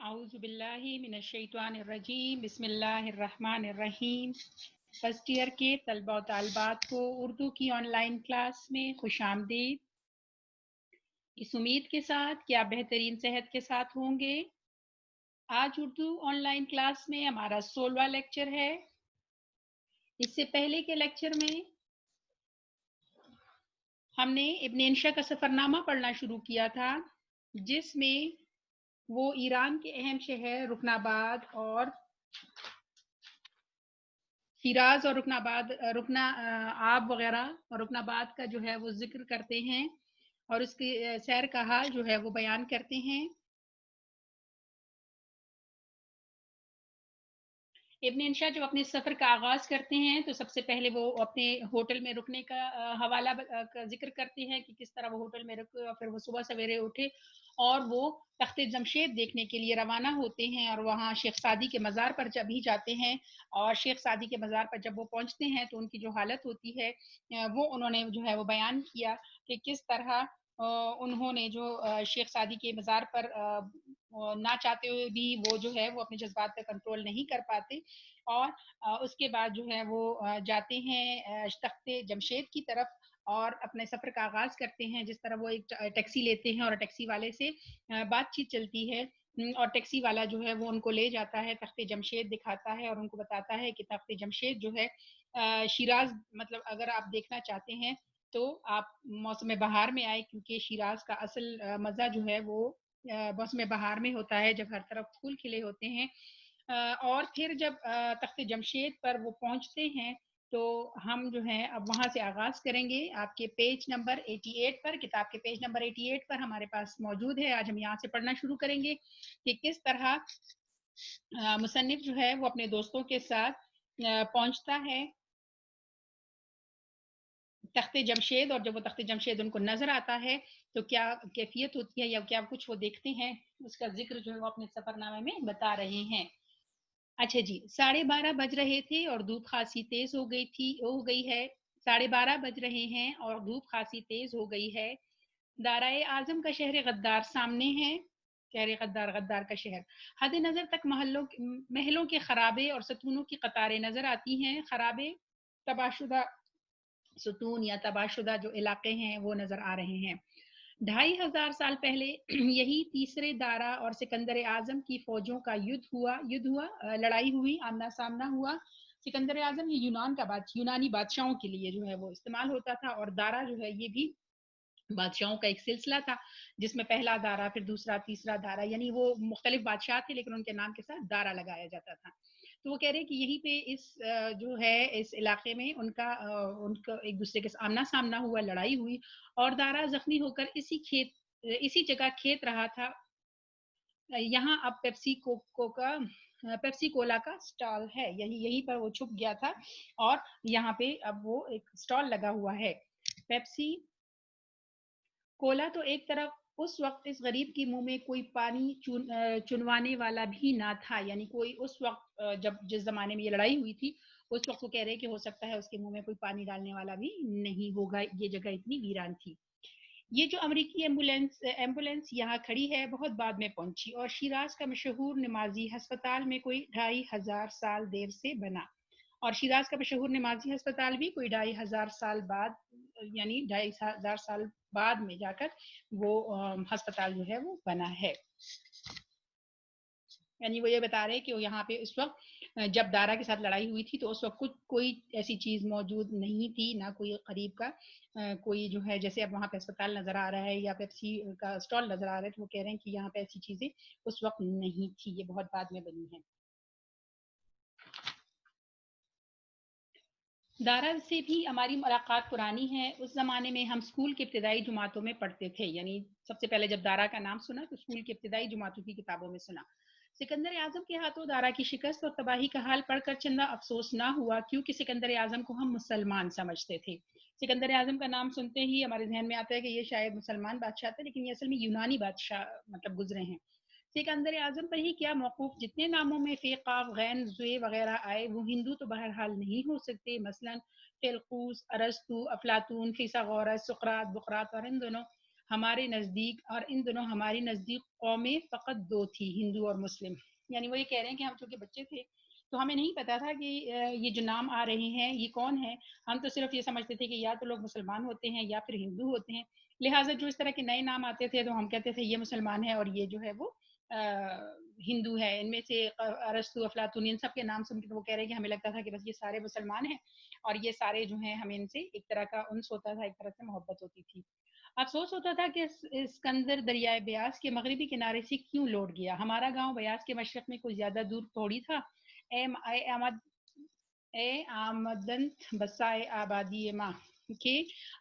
اعوذ باللہ من الشیطان الرجیم بسم اللہ الرحمن الرحیم۔ فرسٹ ایئر کے طلبہ و طالبات کو اردو کی آن لائن کلاس میں خوش آمدید۔ اس امید کے ساتھ کہ آپ بہترین صحت کے ساتھ ہوں گے۔ آج اردو آن لائن کلاس میں ہمارا 16واں لیکچر ہے۔ اس سے پہلے کے لیکچر میں ہم نے ابن انشا کا سفر نامہ پڑھنا شروع کیا تھا، جس میں وہ ایران کے اہم شہر رکن آباد اور شیراز اور رکن آب وغیرہ اور رکن آباد کا جو ہے وہ ذکر کرتے ہیں اور اس کی سیر کا حال جو ہے وہ بیان کرتے ہیں۔ ابن انشا جب اپنے سفر کا آغاز کرتے ہیں تو سب سے پہلے وہ اپنے ہوٹل میں رکنے کا حوالہ کا ذکر کرتے ہیں کہ کس طرح وہ ہوٹل میں رکے اور پھر وہ صبح سویرے اٹھے اور وہ تخت جمشید دیکھنے کے لیے روانہ ہوتے ہیں اور وہاں شیخ سعدی کے مزار پر جب ہی جاتے ہیں اور شیخ سعدی کے مزار پر جب وہ پہنچتے ہیں تو ان کی جو حالت ہوتی ہے وہ انہوں نے جو ہے وہ بیان کیا کہ کس طرح انہوں نے جو شیخ سعدی کے مزار پر نہ چاہتے ہوئے بھی وہ جو ہے وہ اپنے جذبات پر کنٹرول نہیں کر پاتے اور اس کے بعد جو ہے وہ جاتے ہیں تخت جمشید کی طرف اور اپنے سفر کا آغاز کرتے ہیں۔ جس طرح وہ ایک ٹیکسی لیتے ہیں اور ٹیکسی والے سے بات چیت چلتی ہے اور ٹیکسی والا جو ہے وہ ان کو لے جاتا ہے، تخت جمشید دکھاتا ہے اور ان کو بتاتا ہے کہ تخت جمشید جو ہے شیراز، مطلب اگر آپ دیکھنا چاہتے ہیں تو آپ موسم بہار میں آئے، کیونکہ شیراز کا اصل مزہ جو ہے وہ موسم بہار میں ہوتا ہے جب ہر طرف پھول کھلے ہوتے ہیں۔ اور پھر جب تخت جمشید پر وہ پہنچتے ہیں تو ہم جو ہیں اب وہاں سے آغاز کریں گے آپ کے پیج نمبر 88 پر، کتاب کے پیج نمبر 88 پر ہمارے پاس موجود ہے۔ آج ہم یہاں سے پڑھنا شروع کریں گے کہ کس طرح مصنف جو ہے وہ اپنے دوستوں کے ساتھ پہنچتا ہے تخت جمشید، اور جب وہ تخت جمشید ان کو نظر آتا ہے تو کیا کیفیت ہوتی ہے یا کیا کچھ وہ دیکھتے ہیں، اس کا ذکر جو ہے وہ اپنے سفر نامے میں بتا رہے ہیں۔ اچھا جی، 12:30 بج رہے تھے اور دھوپ خاصی تیز ہو گئی ہے۔ 12:30 بج رہے ہیں اور دھوپ خاصی تیز ہو گئی ہے۔ دارائے اعظم کا شہر غدار سامنے ہے، شہر غدار کا شہر۔ حد نظر تک محلوں کے خرابے اور ستونوں کی قطاریں نظر آتی ہیں۔ خرابے، تباہ شدہ ستون یا تباہ شدہ جو علاقے ہیں وہ نظر آ رہے ہیں۔ 2500 سال پہلے یہی تیسرے دارا اور سکندر اعظم کی فوجوں کا لڑائی ہوئی، آمنا سامنا ہوا۔ سکندر اعظم یہ یونانی بادشاہوں کے لیے جو ہے وہ استعمال ہوتا تھا، اور دارا جو ہے یہ بھی بادشاہوں کا ایک سلسلہ تھا جس میں پہلا دارا، پھر دوسرا، تیسرا دارا، یعنی وہ مختلف بادشاہ تھے لیکن ان کے نام کے ساتھ دارا لگایا جاتا تھا۔ تو وہ کہہ رہے ہیں کہ یہیں پہ جو ہے اس علاقے میں ان کا ایک دوسرے کے آمنا سامنا ہوا، لڑائی ہوئی اور دارا زخمی ہو کر اسی جگہ کھیت رہا تھا۔ یہاں اب پیپسی کولا کا سٹال ہے، یہیں پر وہ چھپ گیا تھا اور یہاں پہ اب وہ ایک سٹال لگا ہوا ہے۔ پیپسی کولا تو ایک طرف اس وقت اس غریب کی منہ میں کوئی پانی چنوانے والا بھی نہ تھا، یعنی کوئی اس وقت جس زمانے میں یہ لڑائی ہوئی تھی اس وقت وہ کہہ رہے کہ ہو سکتا ہے اس کے منہ میں کوئی پانی ڈالنے والا بھی نہیں ہوگا، یہ جگہ اتنی ویران تھی۔ یہ جو امریکی ایمبولینس یہاں کھڑی ہے بہت بعد میں پہنچی اور شیراز کا مشہور نمازی ہسپتال میں کوئی 2500 سال دیر سے بنا، اور شیراز کا مشہور نمازی ہسپتال بھی کوئی 2500 سال بعد، یعنی 2500 سال بعد میں جا کر وہ ہسپتال جو ہے وہ بنا ہے۔ یعنی وہ یہ بتا رہے کہ وہ یہاں پہ اس وقت جب دارا کے ساتھ لڑائی ہوئی تھی تو اس وقت کوئی ایسی چیز موجود نہیں تھی، نہ کوئی قریب کا کوئی جو ہے، جیسے اب وہاں پہ اسپتال نظر آ رہا ہے یا پیپسی کا سٹال نظر آ رہا ہے، تو وہ کہہ رہے ہیں کہ یہاں پہ ایسی چیزیں اس وقت نہیں تھی، یہ بہت بعد میں بنی ہیں۔ دارا سے بھی ہماری ملاقات پرانی ہے، اس زمانے میں ہم اسکول کے ابتدائی جماعتوں میں پڑھتے تھے، یعنی سب سے پہلے جب دارا کا نام سنا تو اسکول کے ابتدائی جماعتوں کی کتابوں میں سنا۔ سکندر اعظم کے ہاتھوں دارا کی شکست اور تباہی کا حال پڑھ کر چندہ افسوس نہ ہوا، کیونکہ سکندر اعظم کو ہم مسلمان سمجھتے تھے۔ سکندر اعظم کا نام سنتے ہی ہمارے ذہن میں آتا ہے کہ یہ شاید مسلمان بادشاہ تھے، لیکن یہ اصل میں یونانی بادشاہ مطلب گزرے ہیں۔ سکندر اعظم پر ہی کیا موقوف جتنے ناموں میں فے، قاف، غین، زوے وغیرہ آئے وہ ہندو تو بہرحال نہیں ہو سکتے، مثلاً فیلقوس، ارسطو، افلاطون، فیثاغورس، سقراط، بقراط اور ان دونوں ہمارے نزدیک، اور ان دنوں ہماری نزدیک قومیں فقط دو تھی، ہندو اور مسلم. یعنی وہ یہ کہہ رہے ہیں کہ ہم چونکہ بچے تھے تو ہمیں نہیں پتا تھا کہ یہ جو نام آ رہے ہیں یہ کون ہے. ہم تو صرف یہ سمجھتے تھے کہ یا تو لوگ مسلمان ہوتے ہیں یا پھر ہندو ہوتے ہیں. لہٰذا جو اس طرح کے نئے نام آتے تھے تو ہم کہتے تھے یہ مسلمان ہے اور یہ جو ہے وہ ہندو ہے. ان میں سے ارسطو، افلاطون، ان سب کے نام سن کے وہ کہہ رہے ہیں کہ ہمیں لگتا تھا کہ بس یہ سارے مسلمان ہیں اور یہ سارے جو ہیں ہمیں ان سے ایک طرح کا انس ہوتا تھا، ایک طرح سے محبت ہوتی تھی. افسوس ہوتا تھا کہ اسکندر دریائے بیاس کے مغربی کنارے سے کیوں لوٹ گیا. ہمارا گاؤں بیاس کے مشرق میں کوئی زیادہ دور تھوڑی تھا. اے آمدنت بسائے آبادی ماں کہ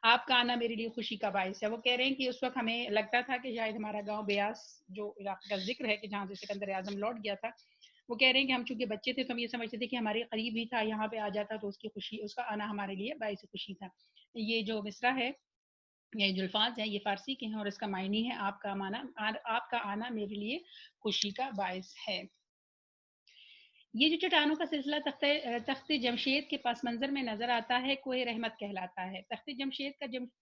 آپ کا آنا میرے لیے خوشی کا باعث ہے. وہ کہہ رہے ہیں کہ اس وقت ہمیں لگتا تھا کہ شاید ہمارا گاؤں بیاس جو علاقے کا ذکر ہے کہ جہاں سے سکندر اعظم لوٹ گیا تھا، وہ کہہ رہے ہیں کہ ہم چونکہ بچے تھے تو ہم یہ سمجھتے تھے کہ ہمارے قریب ہی تھا، یہاں پہ آ جاتا تو اس کی خوشی، اس کا آنا ہمارے لیے باعث خوشی تھا. یہ جو مصرع ہے، یہ جو الفاظ ہیں، یہ فارسی کے ہیں اور اس کا معنی ہے آپ کا آنا میرے لیے خوشی کا باعث ہے. یہ جو چٹانوں کا سلسلہ تخت جمشید کے پس منظر میں نظر آتا ہے کوہ رحمت کہلاتا ہے. تخت جمشید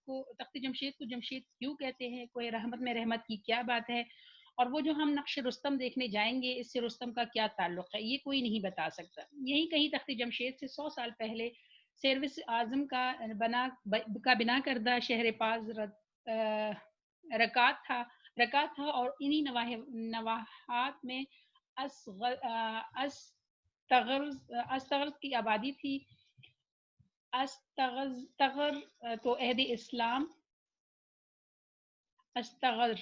کو جمشید کیوں کہتے ہیں؟ کوہ رحمت میں رحمت کی کیا بات ہے؟ اور وہ جو ہم نقش رستم دیکھنے جائیں گے اس سے رستم کا کیا تعلق ہے، یہ کوئی نہیں بتا سکتا. یہی کہیں تخت جمشید سے 100 سال پہلے سیروس اعظم کا بنا کردہ شہر پاز رکات تھا اور انہی نواحات میں استغرض کی آبادی تھی. استغر تو عہد اسلام استخر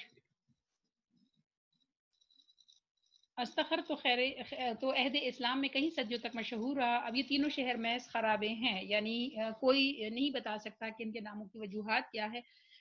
تو عہد اسلام میں کئی صدیوں تک مشہور رہا. اب یہ تینوں شہر محض خرابے ہیں، یعنی کوئی نہیں بتا سکتا کہ ان کے ناموں کی وجوہات کیا ہے.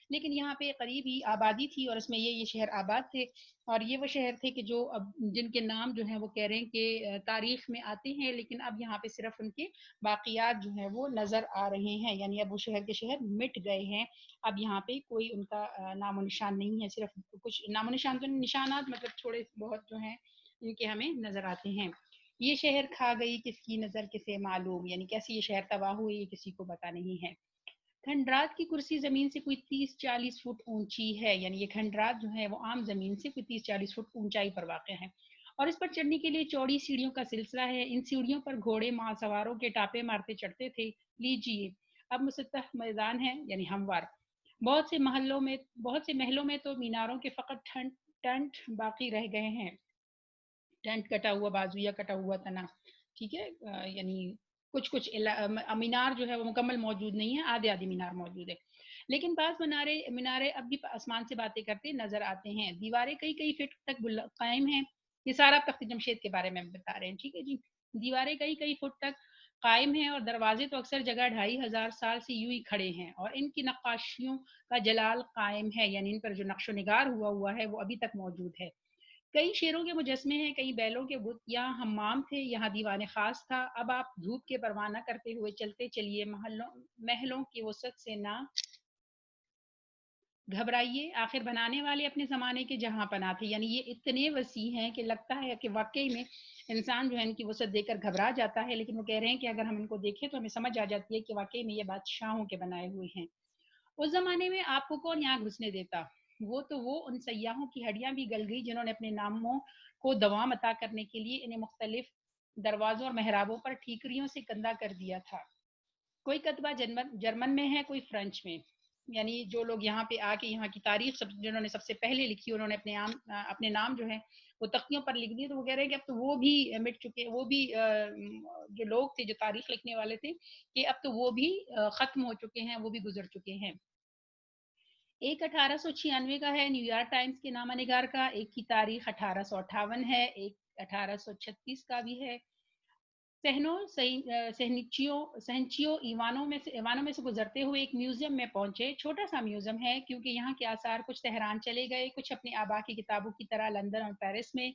لیکن یہاں پہ قریب ہی آبادی تھی اور اس میں یہ شہر آباد تھے. اور یہ وہ شہر تھے کہ جو اب جن کے نام جو ہیں وہ کہہ رہے ہیں کہ تاریخ میں آتے ہیں، لیکن اب یہاں پہ صرف ان کے باقیات جو ہیں وہ نظر آ رہے ہیں. یعنی اب وہ شہر کے شہر مٹ گئے ہیں، اب یہاں پہ کوئی ان کا نام و نشان نہیں ہے. صرف کچھ نام و نشان، تو نشانات مطلب تھوڑے بہت جو ہیں ان کے ہمیں نظر آتے ہیں. یہ شہر کھا گئی کس کی نظر کسے معلوم، یعنی کیسے یہ شہر تباہ ہوئی یہ کسی کو پتا نہیں ہے. کھنڈرات کی کرسی زمین سے کوئی 30-40 فٹ اونچی ہے. یعنی یہ کھنڈرات جو ہے وہ عام زمین سے کوئی 30-40 فٹ اونچائی پر واقع ہے اور اس پر چڑھنے کے لیے چوڑی سیڑھیوں کا سلسلہ ہے. ان سیڑھیوں پر گھوڑے ماہ سواروں کے ٹاپے مارتے چڑھتے تھے. لیجیے اب مسطح میدان ہے، یعنی ہموار. بہت سے محلوں میں تو میناروں کے فقط ٹنٹ باقی رہ گئے ہیں. ٹینٹ کٹا ہوا بازو یا کٹا ہوا تنا، ٹھیک ہے. یعنی کچھ مینار جو ہے وہ مکمل موجود نہیں ہے، آدھے مینار موجود ہے. لیکن بعض مینارے اب بھی آسمان سے باتیں کرتے نظر آتے ہیں. دیواریں کئی فٹ تک قائم ہیں. یہ سارا تخت جمشید کے بارے میں بتا رہے ہیں، ٹھیک ہے جی. دیواریں کئی فٹ تک قائم ہیں اور دروازے تو اکثر جگہ 2500 سال سے یوں ہی کھڑے ہیں اور ان کی نقاشیوں کا جلال قائم ہے. یعنی ان پر جو نقش و نگار ہوا ہے وہ ابھی تک موجود ہے. کئی شیروں کے مجسمے ہیں، کئی بیلوں کے بت. یہاں حمام تھے، یہاں دیوان خاص تھا. اب آپ دھوپ کے پروانہ کرتے ہوئے چلتے چلیے، محلوں کی وسعت سے نہ گھبرائیے. آخر بنانے والے اپنے زمانے کے جہاں پناہ تھے. یعنی یہ اتنے وسیع ہیں کہ لگتا ہے کہ واقعی میں انسان جو ہے ان کی وسعت دیکھ کر گھبرا جاتا ہے. لیکن وہ کہہ رہے ہیں کہ اگر ہم ان کو دیکھیں تو ہمیں سمجھ آ جاتی ہے کہ واقعی میں یہ بادشاہوں کے بنائے ہوئے ہیں. اس زمانے میں آپ کو کون یہاں گھسنے دیتا؟ وہ ان سیاحوں کی ہڈیاں بھی گل گئی جنہوں نے اپنے ناموں کو دوام عطا کرنے کے لیے انہیں مختلف دروازوں اور محرابوں پر ٹھیکریوں سے گندا کر دیا تھا. کوئی کتبہ جرمن میں ہے، کوئی فرینچ میں. یعنی جو لوگ یہاں پہ آ کے یہاں کی تاریخ جنہوں نے سب سے پہلے لکھی، انہوں نے اپنے نام جو ہیں وہ تختیوں پر لکھ دیے. تو وہ کہہ رہے ہیں کہ اب تو وہ بھی مٹ چکے، وہ بھی جو لوگ تھے جو تاریخ لکھنے والے تھے کہ اب تو وہ بھی ختم ہو چکے ہیں، وہ بھی گزر چکے ہیں. ایک 1896 کا ہے نیو یارک ٹائمز کے نامہ نگار کا، ایک کی تاریخ 1858 ہے، ایک 1836 کا بھی ہے. سہنچیوں ایوانوں میں سے گزرتے ہوئے ایک میوزیم میں پہنچے. چھوٹا سا میوزیم ہے کیونکہ یہاں کے آثار کچھ تہران چلے گئے، کچھ اپنے آبا کی کتابوں کی طرح لندن اور پیرس میں.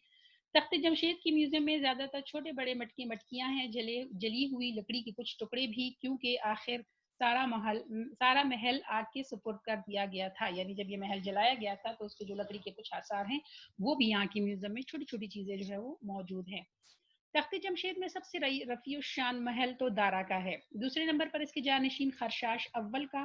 تخت جمشید کی میوزیم میں زیادہ تر چھوٹے بڑے مٹکیاں ہیں، جلی ہوئی لکڑی کے کچھ ٹکڑے بھی، کیونکہ آخر سارا محل آگ کے سپرد کر دیا گیا تھا. یعنی جب یہ محل جلایا گیا تھا تو اس کے جو لکڑی کے کچھ آثار ہیں وہ بھی یہاں کی میوزیم میں چھوٹی چھوٹی چیزیں جو ہے وہ موجود ہیں. تخت جمشید میں سب سے رفیع الشان محل تو دارا کا ہے. دوسرے نمبر پر اس کے جانشین خرشاش اول کا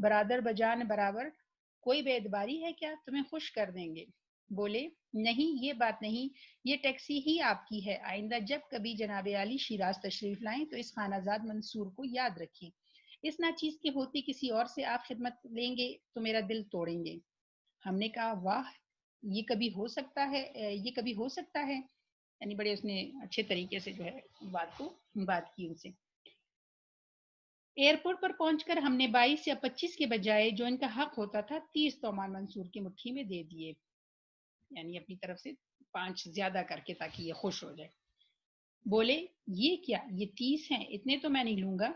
برادر بجان برابر کوئی بے اعتباری ہے کیا؟ تمہیں خوش کر دیں گے۔ بولے نہیں یہ بات نہیں، یہ ٹیکسی ہی آپ کی ہے، آئندہ جب کبھی جناب عالی شیراز تشریف لائیں تو اس خانہ زاد منصور کو یاد رکھیں، اس ناچیز کے ہوتے کسی اور سے آپ خدمت لیں گے تو میرا دل توڑیں گے۔ ہم نے کہا واہ، یہ کبھی ہو سکتا ہے، یہ کبھی ہو سکتا ہے؟ یعنی بڑے اس نے اچھے طریقے سے جو ہے بات کی ان سے۔ ایئرپورٹ پر پہنچ کر ہم نے 22 یا 25 کے بجائے جو ان کا حق ہوتا تھا 30 تومان منصور کی مٹھی میں دے دیے، یعنی اپنی طرف سے 5 زیادہ کر کے تاکہ یہ خوش ہو جائے۔ بولے یہ کیا، یہ 30 ہیں، اتنے تو میں نہیں لوں گا۔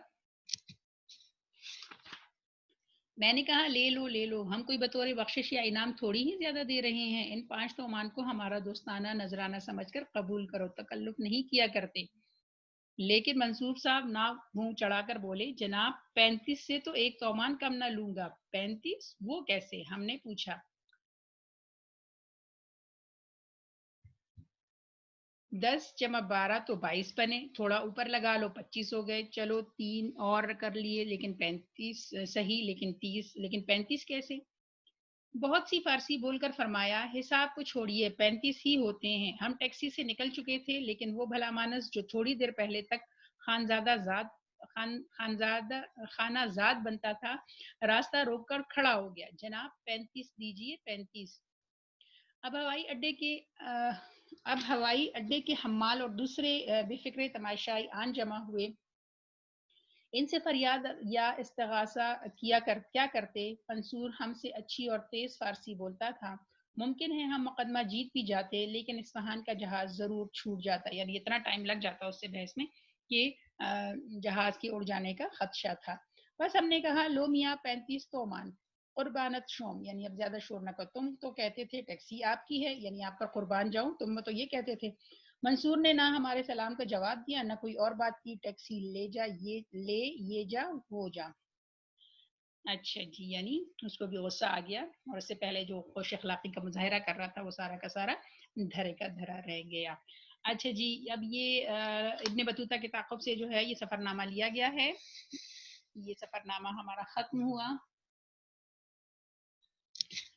میں نے کہا لے لو لے لو، ہم کوئی بطور بخشش یا انعام تھوڑی ہی زیادہ دے رہے ہیں، ان 5 تومان کو ہمارا دوستانہ نذرانہ سمجھ کر قبول کرو، تکلف نہیں کیا کرتے۔ لیکن منصور صاحب نہ منہ چڑھا کر بولے جناب 35 سے تو 1 تومان کم نہ لوں گا۔ 35 وہ کیسے؟ ہم نے پوچھا۔ 10 جمع 12 تو 22 بنے، تھوڑا اوپر لگا لو 25 ہو گئے، چلو 3 اور کر لیے، لیکن 35 صحیح، لیکن 30، لیکن 35 کیسے؟ بہت سی فارسی بول کر فرمایا حساب کو چھوڑیے، 35 ہی ہوتے ہیں۔ ہم ٹیکسی سے نکل چکے تھے، لیکن وہ بھلا مانس جو تھوڑی دیر پہلے تک خانہ زاد بنتا تھا راستہ روک کر کھڑا ہو گیا۔ جناب 35 دیجیے 35۔ اب ہوائی اڈے کے حمال اور دوسرے بے فکر تماشائی آن جمع ہوئے، ان سے فریاد یا استغاثہ کیا کرتے؟ منصور ہم سے اچھی اور تیز فارسی بولتا تھا۔ ممکن ہے ہم مقدمہ جیت بھی جاتے، لیکن اصفہان کا جہاز ضرور چھوٹ جاتا، یعنی اتنا ٹائم لگ جاتا اس سے بحث میں کہ جہاز کے اڑ جانے کا خدشہ تھا۔ بس ہم نے کہا لو میاں 35 تومان، قربانت شوم، یعنی اب زیادہ شور نہ کرو، تم تو کہتے تھے ٹیکسی آپ کی ہے، یعنی آپ کا قربان جاؤں، تم تو یہ کہتے تھے۔ منصور نے نہ ہمارے سلام کا جواب دیا نہ کوئی اور بات کی، ٹیکسی لے جا یہ جا وہ جا۔ اچھا جی، یعنی اس کو بھی غصہ آ گیا، اور اس سے پہلے جو خوش اخلاقی کا مظاہرہ کر رہا تھا وہ سارا کا سارا دھرے کا دھرا رہ گیا۔ اچھا جی، اب یہ ابن بطوطہ کے تعاقب سے جو ہے یہ سفر نامہ لیا گیا ہے، یہ سفر نامہ ہمارا ختم ہوا،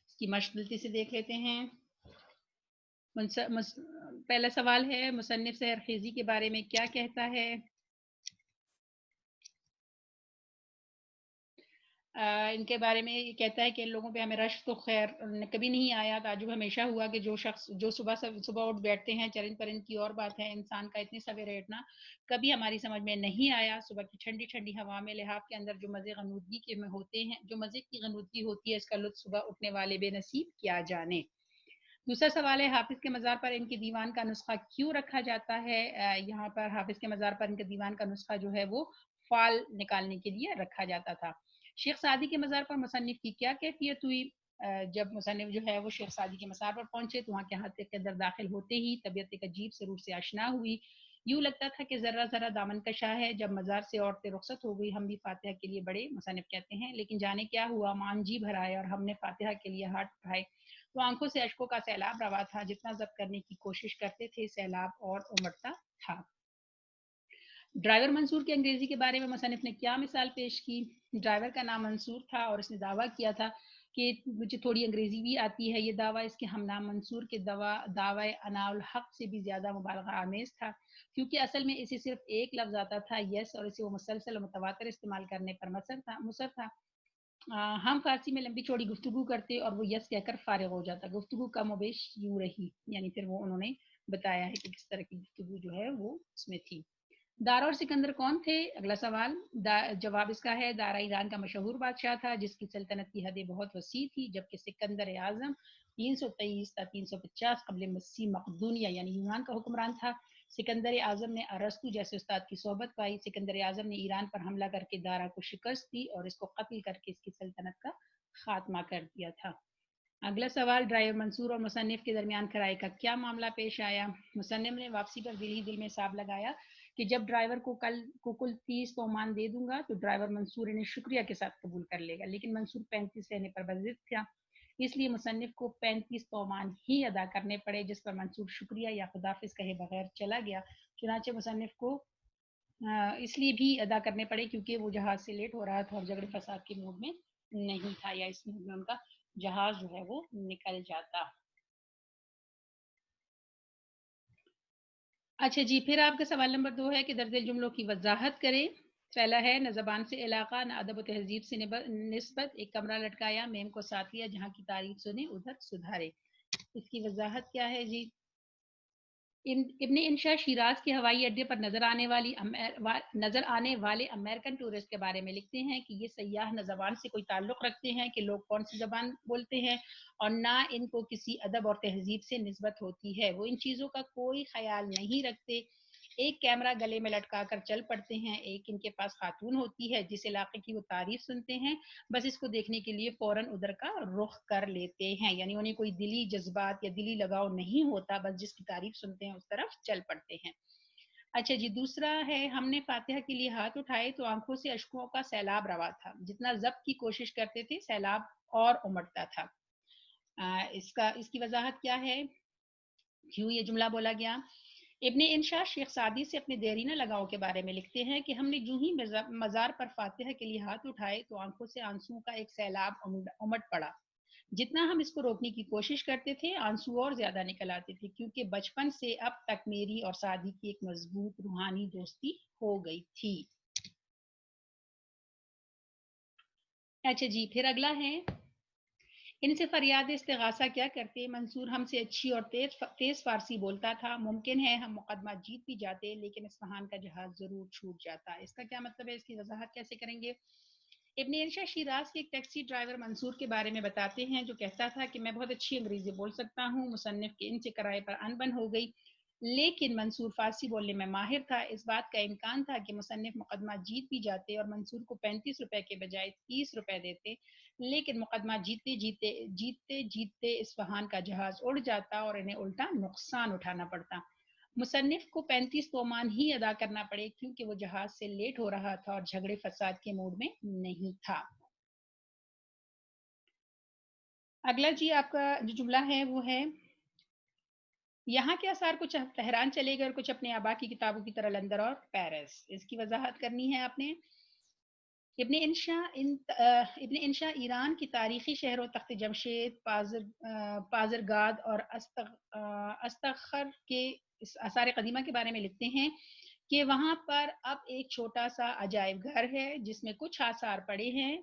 اس کی مشغلتی سے دیکھ لیتے ہیں۔ پہلا سوال ہے مصنف سحرخیزی کے بارے میں کیا کہتا ہے؟ ان کے بارے میں یہ کہتا ہے کہ ان لوگوں پہ ہمیں رشک تو خیر کبھی نہیں آیا، تعجب ہمیشہ ہوا کہ جو شخص جو صبح اٹھ بیٹھتے ہیں، چرند پرند کی اور بات ہے، انسان کا اتنے سویرے اٹھنا کبھی ہماری سمجھ میں نہیں آیا۔ صبح کی ٹھنڈی ٹھنڈی ہوا میں لحاف کے اندر جو مزے غنودگی کے میں ہوتے ہیں، جو مزے کی غنودگی ہوتی ہے، اس کا لطف صبح اٹھنے والے بے نصیب کیا جانے۔ دوسرا سوال ہے حافظ کے مزار پر ان کے دیوان کا نسخہ کیوں رکھا جاتا ہے؟ یہاں پر حافظ کے مزار پر ان کے دیوان کا نسخہ جو ہے وہ فال نکالنے کے لیے رکھا جاتا تھا۔ شیخ سعدی کے مزار پر مصنف کی کیا کیفیت ہوئی؟ جب مصنف جو ہے وہ شیخ سعدی کے مزار پر پہنچے تو وہاں کے حلقے کے اندر داخل ہوتے ہی طبیعت ایک عجیب سرور سے آشنا ہوئی، یوں لگتا تھا کہ ذرہ ذرہ دامن کشا ہے۔ جب مزار سے عورتیں رخصت ہو گئی، ہم بھی فاتحہ کے لیے بڑے، مصنف کہتے ہیں، لیکن جانے کیا ہوا، مان جی بھرائے اور ہم نے فاتحہ کے لیے ہاتھ اٹھائے تو آنکھوں سے اشکوں کا سیلاب روا تھا، جتنا ضبط کرنے کی کوشش کرتے تھے سیلاب اور امڑتا تھا۔ ڈرائیور منصور کے انگریزی کے بارے میں مصنف نے کیا مثال پیش کی؟ ڈرائیور کا نام منصور تھا اور اس نے دعویٰ کیا تھا کہ مجھے تھوڑی انگریزی بھی آتی ہے۔ یہ دعویٰ اس کے ہم نام منصور کے دعوی عناء الحق سے بھی زیادہ مبالغہ آمیز تھا، کیونکہ اصل میں اسے صرف ایک لفظ آتا تھا یس، اور اسے وہ مسلسل و متواتر استعمال کرنے پر مصر تھا۔ ہم فارسی میں لمبی چوڑی گفتگو کرتے اور وہ یس کہہ کر فارغ ہو جاتا، گفتگو کم و بیش یوں رہی، یعنی پھر وہ انہوں نے بتایا ہے کہ کس طرح کی گفتگو جو ہے وہ اس میں تھی۔ دارا اور سکندر کون تھے؟ اگلا سوال جواب اس کا ہے دارا ایران کا مشہور بادشاہ تھا جس کی سلطنت کی حدیں بہت وسیع تھی، جبکہ سکندر اعظم 323 تا 350 قبل مسیح مقدونیہ یعنی یونان کا حکمران تھا۔ سکندر اعظم نے ارسطو جیسے استاد کی صحبت پائی۔ سکندر اعظم نے ایران پر حملہ کر کے دارا کو شکست دی اور اس کو قتل کر کے اس کی سلطنت کا خاتمہ کر دیا تھا۔ اگلا سوال ڈرائیور منصور اور مصنف کے درمیان کرائے کا کیا معاملہ پیش آیا؟ مصنف نے واپسی پر دل ہی دل میں حساب لگایا کہ جب ڈرائیور کو کل 30 تومان دے دوں گا تو ڈرائیور منصور انہیں شکریہ کے ساتھ قبول کر لے گا، لیکن منصور 35 رہنے پر بضد تھا، اس لیے مصنف کو 35 تومان ہی ادا کرنے پڑے، جس پر منصور شکریہ یا خداحافظ کہے بغیر چلا گیا۔ چنانچہ مصنف کو اس لیے بھی ادا کرنے پڑے کیونکہ وہ جہاز سے لیٹ ہو رہا تھا اور جھگڑے فساد کے موڈ میں نہیں تھا یا اس میں ان کا جہاز جو ہے وہ نکل جاتا۔ اچھا جی، پھر آپ کا سوال نمبر 2 ہے کہ درج جملوں کی وضاحت کریں۔ پہلا ہے نہ زبان سے علاقہ نہ ادب و تہذیب سے نسبت، ایک کمرہ لٹکایا، میم کو ساتھ لیا، جہاں کی تعریف سنے ادھر سدھارے۔ اس کی وضاحت کیا ہے جی؟ ابن انشا شیراز کے ہوائی اڈے پر نظر آنے والے امریکن ٹورسٹ کے بارے میں لکھتے ہیں کہ یہ سیاح نہ زبان سے کوئی تعلق رکھتے ہیں کہ لوگ کون سی زبان بولتے ہیں، اور نہ ان کو کسی ادب اور تہذیب سے نسبت ہوتی ہے۔ وہ ان چیزوں کا کوئی خیال نہیں رکھتے۔ ایک کیمرہ گلے میں لٹکا کر چل پڑتے ہیں، ایک ان کے پاس خاتون ہوتی ہے جس علاقے کی وہ تعریف سنتے ہیں، بس اس کو دیکھنے کے لیے فوراً ادھر کا رخ کر لیتے ہیں، یعنی انہیں کوئی دلی جذبات یا دلی لگاؤ نہیں ہوتا، بس جس کی تعریف سنتے ہیں اس طرف چل پڑتے ہیں۔ اچھا جی، دوسرا ہے ہم نے فاتحہ کے لیے ہاتھ اٹھائے تو آنکھوں سے اشکوں کا سیلاب روا تھا، جتنا ضبط کی کوشش کرتے تھے سیلاب اور امڑتا تھا۔ اس کی وضاحت کیا ہے، کیوں یہ جملہ بولا گیا؟ ابن انشا شیخ سعدی سے اپنے دیرینہ لگاؤ کے بارے میں لکھتے ہیں کہ ہم نے جو ہی مزار پر فاتحہ کے لیے ہاتھ اٹھائے تو آنکھوں سے آنسوؤں کا ایک سیلاب امٹ پڑا، جتنا ہم اس کو روکنے کی کوشش کرتے تھے آنسو اور زیادہ نکل آتے تھے، کیونکہ بچپن سے اب تک میری اور سعدی کی ایک مضبوط روحانی دوستی ہو گئی تھی۔ اچھا جی، پھر اگلا ہے ان سے فریاد استغاثہ کیا کرتے؟ منصور ہم سے اچھی اور تیز فارسی بولتا تھا، ممکن ہے ہم مقدمہ جیت بھی جاتے لیکن اصفہان کا جہاز ضرور چھوٹ جاتا۔ اس کا کیا مطلب ہے، اس کی وضاحت کیسے کریں گے؟ ابن انشا شیراز کے ایک ٹیکسی ڈرائیور منصور کے بارے میں بتاتے ہیں جو کہتا تھا کہ میں بہت اچھی انگریزی بول سکتا ہوں۔ مصنف کے ان سے کرائے پر انبن ہو گئی، لیکن منصور فارسی بولنے میں ماہر تھا۔ اس بات کا امکان تھا کہ مصنف مقدمہ جیت بھی جاتے اور منصور کو 35 روپے کے بجائے 30 روپے دیتے، لیکن مقدمہ جیتتے جیتتے اصفہان کا جہاز اڑ جاتا اور انہیں الٹا نقصان اٹھانا پڑتا۔ مصنف کو 35 تومان ہی ادا کرنا پڑے کیونکہ وہ جہاز سے لیٹ ہو رہا تھا اور جھگڑے فساد کے موڈ میں نہیں تھا۔ اگلا جی آپ کا جو جملہ ہے وہ ہے یہاں کے آثار کچھ تہران چلے گئے اور کچھ اپنے آبا کی کتابوں کی طرح لندن اور پیرس۔ اس کی وضاحت کرنی ہے آپ نے۔ ابن انشا ایران کی تاریخی شہروں تخت جمشید، پازرگاد اور استخر کے آثار قدیمہ کے بارے میں لکھتے ہیں کہ وہاں پر اب ایک چھوٹا سا عجائب گھر ہے جس میں کچھ آثار پڑے ہیں،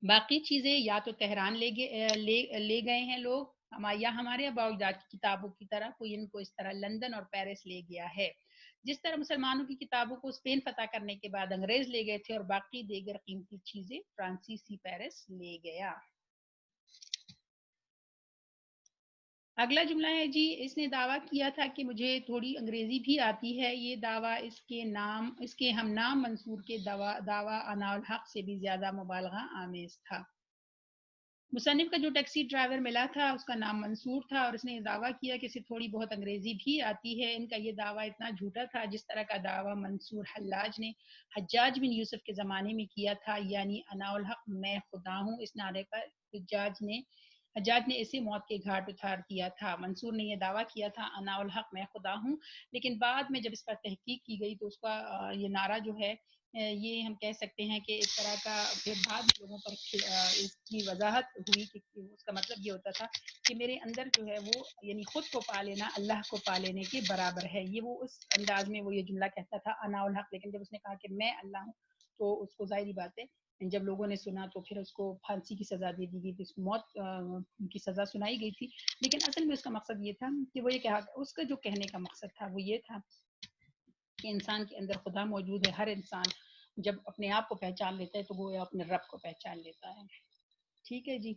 باقی چیزیں یا تو تہران لے گئے ہیں لوگ، یا ہمارے آباء و اجداد کی کتابوں کی طرح کوئی ان کو اس طرح لندن اور پیرس لے گیا ہے، جس طرح مسلمانوں کی کتابوں کو اسپین فتح کرنے کے بعد انگریز لے گئے تھے اور باقی دیگر قیمتی چیزیں فرانسیسی پیرس لے گیا۔ اگلا جملہ ہے جی اس نے دعویٰ کیا تھا کہ مجھے تھوڑی انگریزی بھی آتی ہے، یہ دعویٰ اس کے ہم نام منصور کے دعویٰ عناء الحق سے بھی زیادہ مبالغہ آمیز تھا۔ مصنف کا جو ٹیکسی ڈرائیور ملا تھا اس کا نام منصور تھا اور اس نے دعویٰ کیا کہ اسے تھوڑی بہت انگریزی بھی آتی ہے۔ ان کا یہ دعویٰ اتنا جھوٹا تھا جس طرح کا دعویٰ منصور حلاج نے حجاج بن یوسف کے زمانے میں کیا تھا، یعنی عناء الحق میں خدا ہوں۔ اس نعرے پر حجاج نے اسے موت کے گھاٹ اتار دیا تھا۔ منصور نے یہ دعویٰ کیا تھا عناء الحق میں خدا ہوں، لیکن بعد میں جب اس پر تحقیق کی گئی تو اس کا یہ نعرہ جو ہے یہ ہم کہہ سکتے ہیں کہ اس طرح کا پھر بعد لوگوں پر اس کی وضاحت ہوئی کہ اس کا مطلب یہ ہوتا تھا کہ میرے اندر جو ہے وہ یعنی خود کو پا لینا اللہ کو پا لینے کے برابر ہے۔ یہ وہ اس انداز میں وہ یہ جملہ کہتا تھا عناء الحق، لیکن جب اس نے کہا کہ میں اللہ ہوں تو اس کو ظاہری بات ہے جب لوگوں نے سنا تو پھر اس کو پھانسی کی سزا دے دی گئی تھی، اس کو موت کی سزا سنائی گئی تھی، لیکن اصل میں اس کا مقصد یہ تھا کہ وہ یہ کہا، اس کا جو کہنے کا مقصد تھا وہ یہ تھا کہ انسان کے اندر خدا موجود ہے۔ ہر انسان جب اپنے آپ کو پہچان لیتا ہے تو وہ اپنے رب کو پہچان لیتا ہے۔ ٹھیک ہے جی۔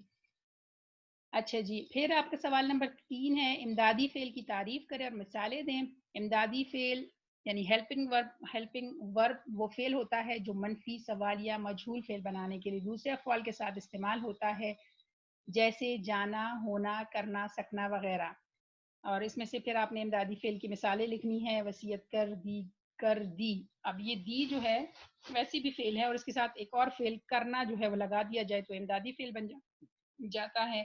اچھا جی، پھر آپ کا سوال نمبر 3 ہے امدادی فعل کی تعریف کریں اور مثالیں دیں۔ امدادی فعل یعنی ہیلپنگ ورب وہ فعل ہوتا ہے جو منفی، سوالیہ، مجہول فعل بنانے کے لیے دوسرے افعال کے ساتھ استعمال ہوتا ہے، جیسے جانا، ہونا، کرنا، سکنا وغیرہ۔ اور اس میں سے پھر آپ نے امدادی فعل کی مثالیں لکھنی ہے، وصیت کر دی۔ اب یہ دی جو ہے ویسی بھی فعل ہے اور اس کے ساتھ ایک اور فعل کرنا جو ہے وہ لگا دیا جائے تو امدادی فعل بن جاتا ہے۔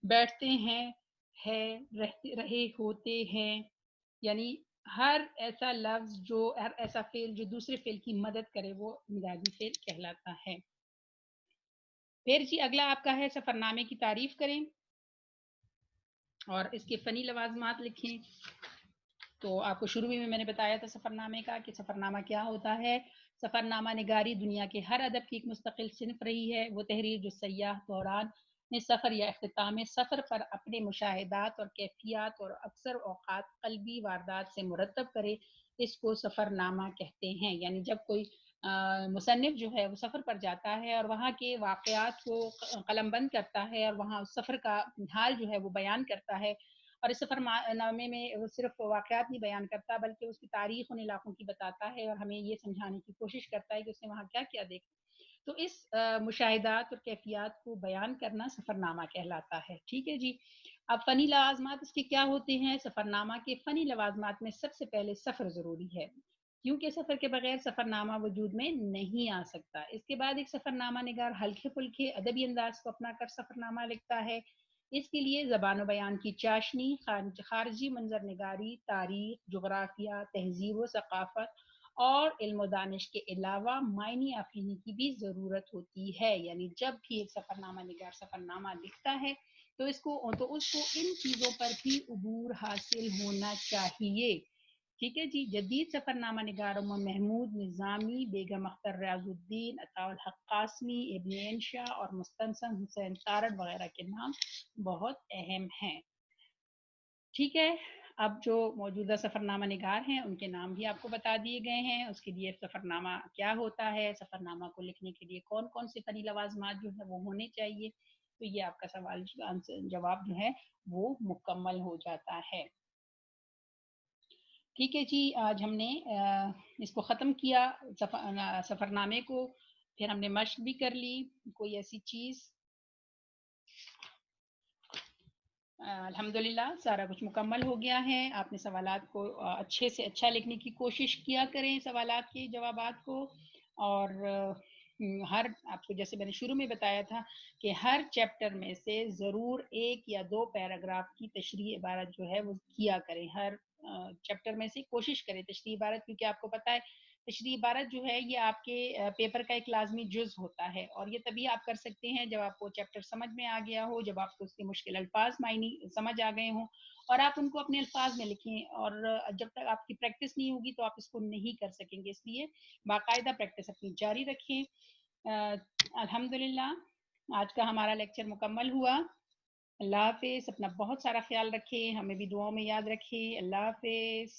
بیٹھتے ہیں، ہے، رہے، ہوتے ہیں، یعنی ہر ایسا فعل جو دوسرے فعل کی مدد کرے وہ امدادی فعل کہلاتا ہے۔ پھر جی اگلا آپ کا ہے سفرنامے کی تعریف کریں اور اس کے فنی لوازمات لکھیں. تو آپ کو شروع میں نے بتایا تھا سفرنامے کا کہ سفرنامہ کیا ہوتا ہے. سفرنامہ نگاری دنیا کے ہر ادب کی ایک مستقل صنف رہی ہے. وہ تحریر جو سیاح دوران سفر یا اختتام سفر پر اپنے مشاہدات اور کیفیات اور اکثر اوقات قلبی واردات سے مرتب کرے، اس کو سفرنامہ کہتے ہیں. یعنی جب کوئی مصنف جو ہے وہ سفر پر جاتا ہے اور وہاں کے واقعات کو قلم بند کرتا ہے اور وہاں سفر کا حال جو ہے وہ بیان کرتا ہے، اور اس سفر نامے میں وہ صرف واقعات نہیں بیان کرتا بلکہ اس کی تاریخ ان علاقوں کی بتاتا ہے اور ہمیں یہ سمجھانے کی کوشش کرتا ہے کہ اس نے وہاں کیا کیا دیکھا. تو اس مشاہدات اور کیفیات کو بیان کرنا سفرنامہ کہلاتا ہے. ٹھیک ہے جی. اب فنی لوازمات اس کے کیا ہوتے ہیں؟ سفرنامہ کے فنی لوازمات میں سب سے پہلے سفر ضروری ہے، کیونکہ سفر کے بغیر سفرنامہ وجود میں نہیں آ سکتا. اس کے بعد ایک سفرنامہ نگار ہلکے پھلکے ادبی انداز کو اپنا کر سفرنامہ لکھتا ہے. اس کے لیے زبان و بیان کی چاشنی، خارجی منظر نگاری، تاریخ، جغرافیہ، تہذیب و ثقافت اور علم و دانش کے علاوہ معنی افہمی کی بھی ضرورت ہوتی ہے. یعنی جب بھی ایک سفرنامہ نگار سفرنامہ لکھتا ہے تو اس کو ان چیزوں پر بھی عبور حاصل ہونا چاہیے. ٹھیک ہے جی. جدید سفرنامہ نگاروں میں محمود نظامی، بیگم اختر ریاض الدین، عطاء الحق قاسمی، ابن انشا اور مستنصر حسین تارڑ وغیرہ کے نام بہت اہم ہیں. ٹھیک ہے. اب جو موجودہ سفرنامہ نگار ہیں ان کے نام بھی آپ کو بتا دیے گئے ہیں. اس کے لیے سفرنامہ کیا ہوتا ہے، سفرنامہ کو لکھنے کے لیے کون کون سے فنی لوازمات جو ہے وہ ہونے چاہیے. تو یہ آپ کا سوال جواب جو ہے وہ مکمل ہو جاتا ہے. ٹھیک ہے جی. آج ہم نے اس کو ختم کیا سفرنامے کو. پھر ہم نے مشق بھی کر لی. کوئی ایسی چیز الحمدللہ سارا کچھ مکمل ہو گیا ہے. آپ نے سوالات کو اچھے سے اچھا لکھنے کی کوشش کیا کریں، سوالات کے جوابات کو. اور ہر آپ کو جیسے میں نے شروع میں بتایا تھا کہ ہر چیپٹر میں سے ضرور 1 یا 2 پیراگراف کی تشریح عبارت جو ہے وہ کیا کریں. ہر چیپٹر میں سے کوشش کریں تشریح عبارت، کیونکہ آپ کو پتہ ہے تشریح عبارت جو ہے یہ آپ کے پیپر کا ایک لازمی جز ہوتا ہے، اور یہ تبھی آپ کر سکتے ہیں جب آپ کو چیپٹر سمجھ میں آ گیا ہو، جب آپ کو اس کے مشکل الفاظ معنی سمجھ آ گئے ہوں اور آپ ان کو اپنے الفاظ میں لکھیں. اور جب تک آپ کی پریکٹس نہیں ہوگی تو آپ اس کو نہیں کر سکیں گے. اس لیے باقاعدہ پریکٹس اپنی جاری رکھیں. الحمدللہ آج کا ہمارا لیکچر مکمل ہوا. اللہ حافظ. اپنا بہت سارا خیال رکھیں، ہمیں بھی دعاؤں میں یاد رکھیں. اللہ حافظ.